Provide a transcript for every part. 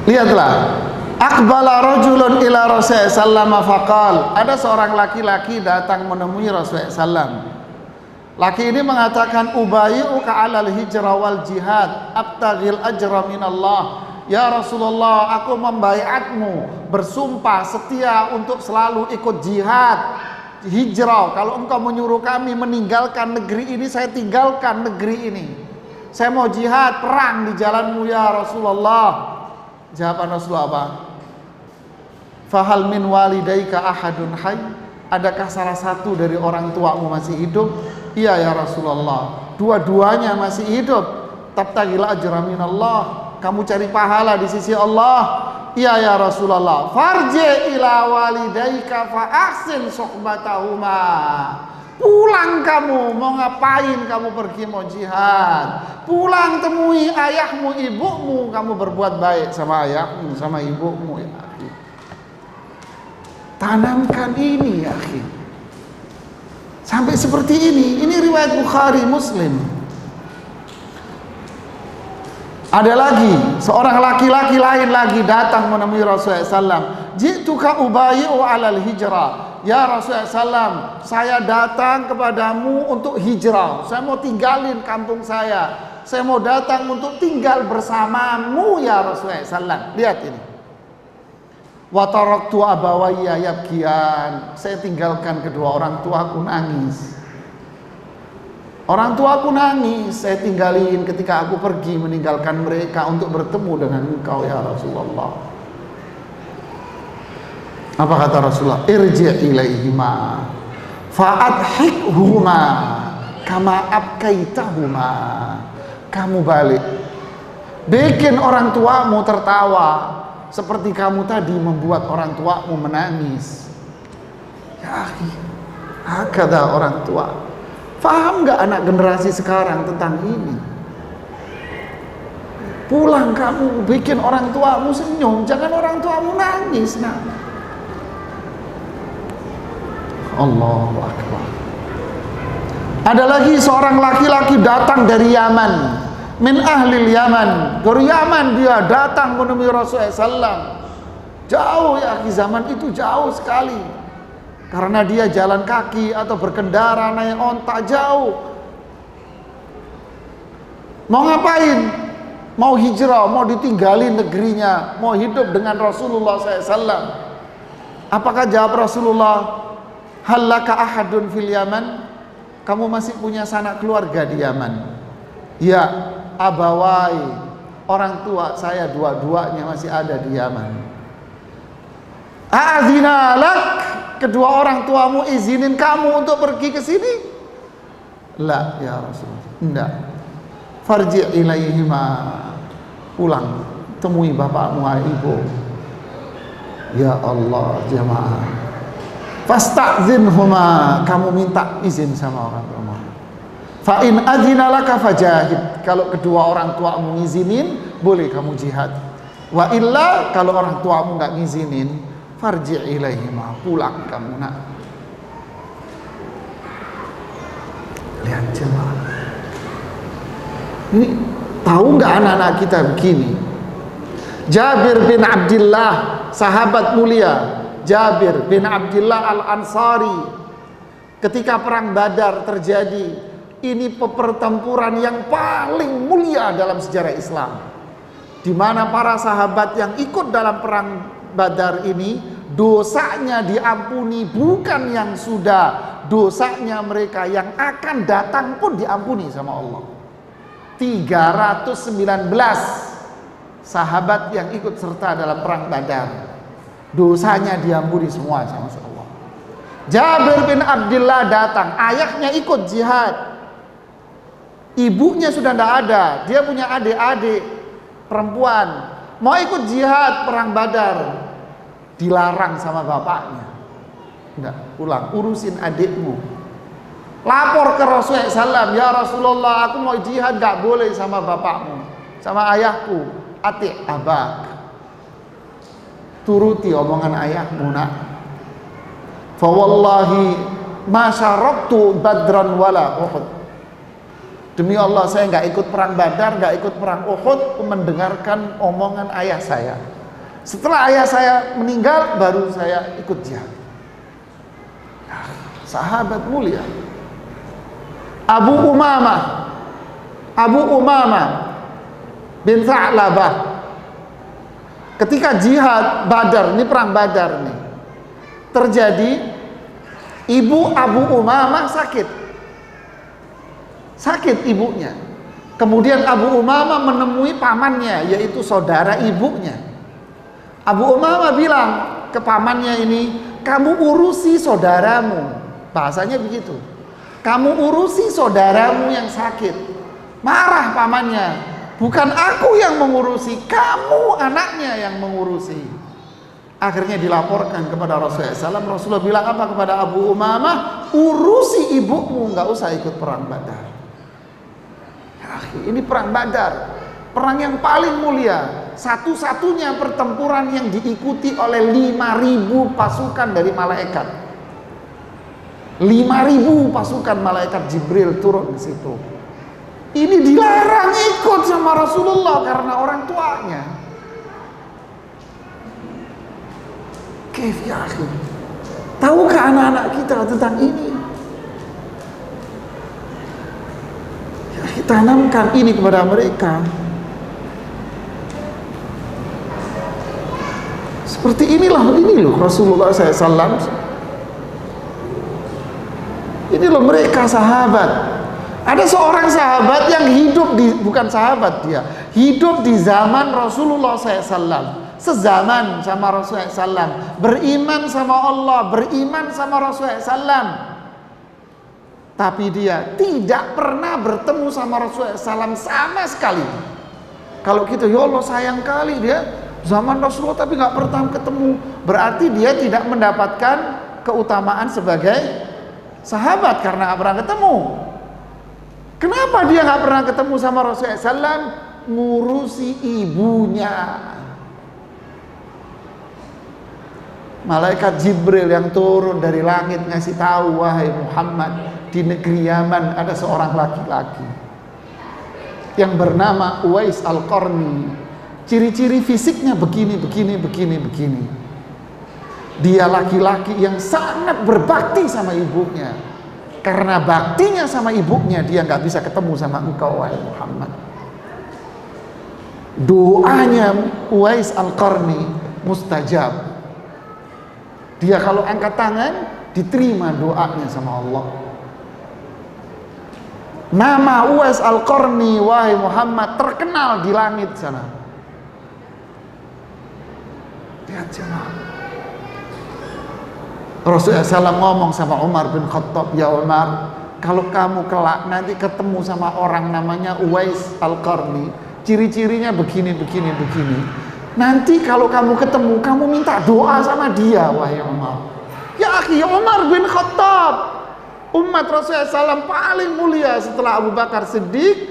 Lihatlah, aqbala rajulun ila Rasulullah sallallahu faqal. Ada seorang laki-laki datang menemui Rasulullah sallam. Laki ini mengatakan, ubayyuka 'alal hijrah wal jihad abtaghil ajra minallah. Ya Rasulullah, aku membaiatmu, bersumpah setia untuk selalu ikut jihad, hijrah. Kalau engkau menyuruh kami meninggalkan negeri ini, saya tinggalkan negeri ini. Saya mau jihad, perang di jalanmu ya Rasulullah. Jawaban Rasulullah apa? Fahal min walidaika ahadun hayy? Adakah salah satu dari orang tuamu masih hidup? Iya ya Rasulullah, dua-duanya masih hidup. Tabtaghil ajra minallah, kamu cari pahala di sisi Allah. Iya ya Rasulullah. Farji ila walidaika fa ahsin suhbatahuma. Pulang kamu, mau ngapain kamu pergi mau jihad? Pulang temui ayahmu, ibumu, kamu berbuat baik sama ayahmu, sama ibumu ya akhi. Tanamkan ini ya akhi. Sampai seperti ini riwayat Bukhari, Muslim. Ada lagi seorang laki-laki lain lagi datang menemui Rasulullah SAW. Ji'tuka ubayyi'u 'alal hijrah. Ya Rasulullah SAW, saya datang kepadamu untuk hijrah. Saya mau tinggalin kampung saya. Saya mau datang untuk tinggal bersamamu ya Rasulullah SAW. Lihat ini. Wa taraktu abawayya yabkiyan. Saya tinggalkan kedua orang tuaku nangis. Orang tuaku nangis, saya tinggalin ketika aku pergi meninggalkan mereka untuk bertemu dengan engkau ya Rasulullah. Apa kata Rasulullah? Irji' ilaihima fa'adhikhuma kama abkaitahuma. Kamu balik, bikin orang tuamu tertawa seperti kamu tadi membuat orang tuamu menangis. Ya akhi, hakada orang tua. Paham gak anak generasi sekarang tentang ini? Pulang kamu, bikin orang tuamu senyum, jangan orang tuamu nangis. Nah, Allahu Akbar. Ada lagi seorang laki-laki datang dari Yaman, min ahlil Yaman. Dari Yaman dia datang menemui Rasulullah SAW. Jauh ya, di zaman itu jauh sekali. Karena dia jalan kaki atau berkendara naik onta jauh. Mau ngapain? Mau hijrah, mau ditinggalin negerinya, mau hidup dengan Rasulullah SAW. Apakah jawab Rasulullah? Hallaka ahadun fil Yaman? Kamu masih punya sanak keluarga di Yaman? Ya, abawai, orang tua saya dua-duanya masih ada di Yaman. A'adzina lak, kedua orang tuamu izinin kamu untuk pergi ke sini? La ya Rasulullah, enggak. Farji' ilaihima, pulang temui bapakmu, ibu. Ya Allah, jamaah. Fasta'zinhuma, kamu minta izin sama orang tuamu. Fa in adzina laka fajahid, kalau kedua orang tuamu ngizinin, boleh kamu jihad. Wa illa, kalau orang tuamu enggak ngizinin, farji' ilaihima, pulang kamu nak. Lihat jemaah, ini tahu nggak anak-anak kita begini? Jabir bin Abdullah, sahabat mulia Jabir bin Abdullah Al-Ansari, ketika perang Badar terjadi, ini pertempuran yang paling mulia dalam sejarah Islam, di mana para sahabat yang ikut dalam perang Badar ini dosanya diampuni, bukan yang sudah, dosanya mereka yang akan datang pun diampuni sama Allah. 319 sahabat yang ikut serta dalam perang Badar, dosanya diampuni semua sama Allah. Jabir bin Abdullah datang, ayahnya ikut jihad, ibunya sudah tidak ada, dia punya adik-adik perempuan, mau ikut jihad perang Badar, dilarang sama bapaknya. Enggak, pulang, urusin adikmu. Lapor ke Rasulullah SAW, ya Rasulullah, aku mau jihad, gak boleh sama bapakmu, sama ayahku. Ati abak, turuti omongan ayahmu nak. Fa wallahi ma syarabtu badran wala Uhud. Demi Allah, saya gak ikut perang Badar, gak ikut perang Uhud mendengarkan omongan ayah saya. Setelah ayah saya meninggal, baru saya ikut jihad. Sahabat mulia. Abu Umamah bin Tha'labah, ketika jihad Badar, ini perang Badar nih, terjadi, ibu Abu Umamah sakit ibunya. Kemudian Abu Umamah menemui pamannya, yaitu saudara ibunya. Abu Umamah bilang ke pamannya ini, kamu urusi saudaramu. Bahasanya begitu. Kamu urusi saudaramu yang sakit. Marah pamannya. Bukan aku yang mengurusi, kamu anaknya yang mengurusi. Akhirnya dilaporkan kepada Rasulullah SAW. Rasulullah bilang apa kepada Abu Umamah? Urusi ibumu, nggak usah ikut perang Badar. Ini perang Badar, perang yang paling mulia, satu-satunya pertempuran yang diikuti oleh 5.000 pasukan dari malaikat. 5.000 pasukan malaikat Jibril turun di situ. Ini dilarang ikut sama Rasulullah karena orang tuanya. Kaif ya akhi? Tahukah anak-anak kita tentang ini? Ya, kita tanamkan ini kepada mereka. Seperti ini loh Rasulullah SAW. Ini loh mereka sahabat. Ada seorang sahabat yang hidup bukan sahabat dia, hidup di zaman Rasulullah SAW, sezaman sama Rasulullah SAW, beriman sama Allah, beriman sama Rasulullah SAW. Tapi dia tidak pernah bertemu sama Rasulullah SAW sama sekali. Kalau gitu, ya Allah sayang kali dia zaman Rasulullah tapi nggak pernah ketemu, berarti dia tidak mendapatkan keutamaan sebagai sahabat karena nggak pernah ketemu. Kenapa dia nggak pernah ketemu sama Rasulullah SAW? Ngurusi ibunya. Malaikat Jibril yang turun dari langit ngasih tahu, wahai Muhammad, di negeri Yaman ada seorang laki-laki yang bernama Uwais Al-Qarni. Ciri-ciri fisiknya begini. Dia laki-laki yang sangat berbakti sama ibunya. Karena baktinya sama ibunya, dia nggak bisa ketemu sama engkau, wahai Muhammad. Doanya Uwais Al-Qarni mustajab. Dia kalau angkat tangan, diterima doanya sama Allah. Nama Uwais Al-Qarni, wahai Muhammad, terkenal di langit sana. Lihat jemaah. Rasulullah SAW ngomong sama Umar bin Khattab, ya Umar, kalau kamu kelak nanti ketemu sama orang namanya Uwais Al-Qarni, ciri-cirinya begini. Nanti kalau kamu ketemu, kamu minta doa sama dia, wahai Umar. Ya akhi, ya Umar bin Khattab, umat Rasulullah SAW paling mulia setelah Abu Bakar Siddiq.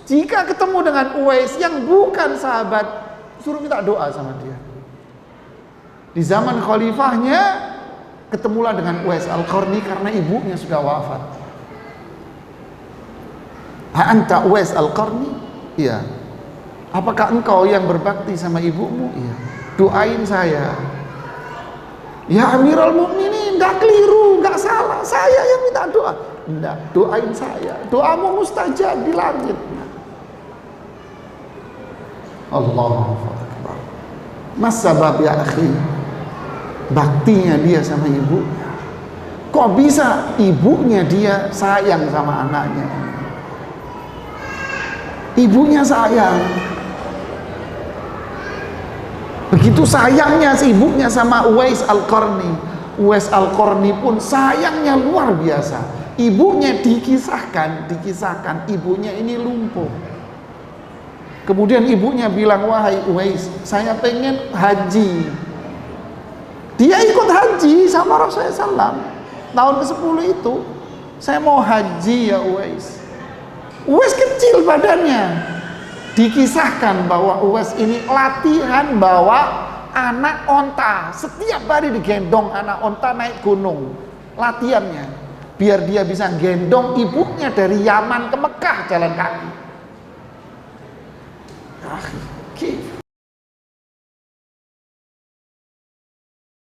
Jika ketemu dengan Uwais yang bukan sahabat, suruh minta doa sama dia. Di zaman khalifahnya, ketemulah dengan Uwais Al-Qarni karena ibunya sudah wafat. Anta Uwais Al-Qarni? Iya. Apakah engkau yang berbakti sama ibumu? Iya. Doain saya. Ya Amirul Mukminin, enggak keliru, enggak salah. Saya yang minta doa. Enggak, doain saya. Doamu mustajab di langit. Allahu Akbar. Mas sabab ya akhi? Baktinya dia sama ibunya. Kok bisa ibunya dia sayang sama anaknya? Ibunya sayang. Begitu sayangnya si ibunya sama Uwais Al-Qarni. Uwais Al-Qarni pun sayangnya luar biasa. Ibunya dikisahkan ibunya ini lumpuh. Kemudian ibunya bilang, wahai Uwais, saya pengen haji. Dia ikut haji sama Rasulullah SAW. Tahun ke-10 itu, saya mau haji ya Uwais. Uwais kecil badannya. Dikisahkan bahwa Uwais ini latihan bawa anak onta. Setiap hari digendong anak onta naik gunung. Latihannya. Biar dia bisa gendong ibunya dari Yaman ke Mekah jalan kaki.